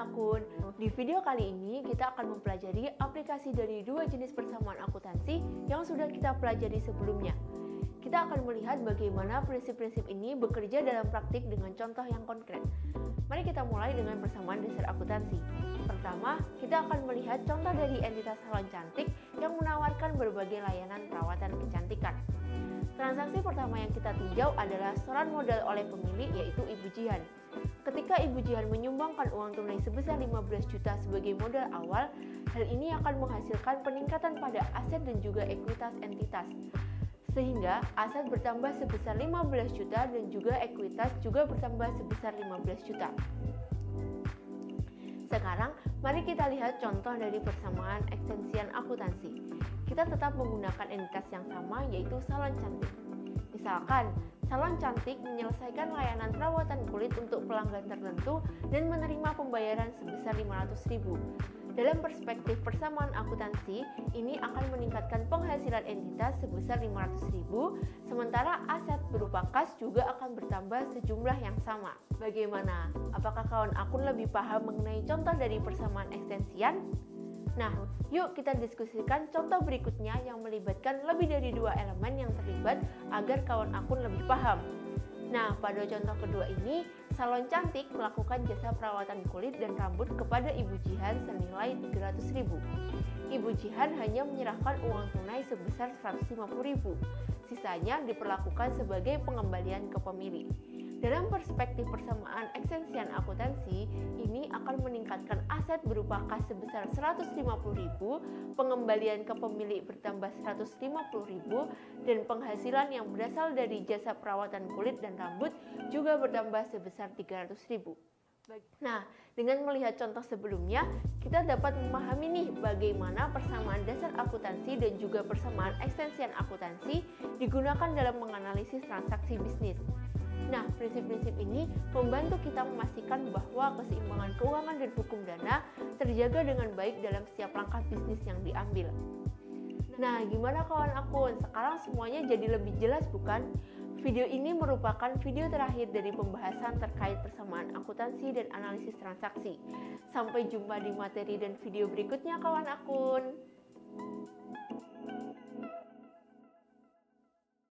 akun. Di video kali ini kita akan mempelajari aplikasi dari dua jenis persamaan akuntansi yang sudah kita pelajari sebelumnya. Kita akan melihat bagaimana prinsip-prinsip ini bekerja dalam praktik dengan contoh yang konkret. Mari kita mulai dengan persamaan dasar akuntansi. Pertama, kita akan melihat contoh dari entitas salon cantik yang menawarkan berbagai layanan perawatan kecantikan. Transaksi pertama yang kita tinjau adalah setoran modal oleh pemilik, yaitu Ibu Jihan. Ketika Ibu Jihan menyumbangkan uang tunai sebesar 15 juta sebagai modal awal, hal ini akan menghasilkan peningkatan pada aset dan juga ekuitas entitas. Sehingga aset bertambah sebesar 15 juta dan juga ekuitas juga bertambah sebesar 15 juta. Sekarang, mari kita lihat contoh dari persamaan ekstensian akuntansi. Kita tetap menggunakan entitas yang sama, yaitu salon cantik. Misalkan, salon cantik menyelesaikan layanan perawatan kulit untuk pelanggan tertentu dan menerima pembayaran sebesar 500.000. Dalam perspektif persamaan akuntansi, ini akan meningkatkan penghasilan entitas sebesar 500.000, sementara aset berupa kas juga akan bertambah sejumlah yang sama. Bagaimana? Apakah kawan akun lebih paham mengenai contoh dari persamaan ekstensian? Nah, yuk kita diskusikan contoh berikutnya yang melibatkan lebih dari dua elemen yang terlibat agar kawan akun lebih paham. Nah, pada contoh kedua ini, salon cantik melakukan jasa perawatan kulit dan rambut kepada Ibu Jihan senilai 300.000. Ibu Jihan hanya menyerahkan uang tunai sebesar 150.000. Sisanya diperlakukan sebagai pengembalian ke pemilik. Dalam perspektif persamaan ekstensian akuntansi, ini akan meningkatkan aset berupa kas sebesar 150.000, pengembalian ke pemilik bertambah 150.000, dan penghasilan yang berasal dari jasa perawatan kulit dan rambut juga bertambah sebesar 300.000. Nah, dengan melihat contoh sebelumnya, kita dapat memahami nih bagaimana persamaan dasar akuntansi dan juga persamaan ekstensian akuntansi digunakan dalam menganalisis transaksi bisnis. Nah, prinsip-prinsip ini membantu kita memastikan bahwa keseimbangan keuangan dan hukum dana terjaga dengan baik dalam setiap langkah bisnis yang diambil. Nah, gimana kawan akun? Sekarang semuanya jadi lebih jelas bukan? Video ini merupakan video terakhir dari pembahasan terkait persamaan akuntansi dan analisis transaksi. Sampai jumpa di materi dan video berikutnya kawan akun.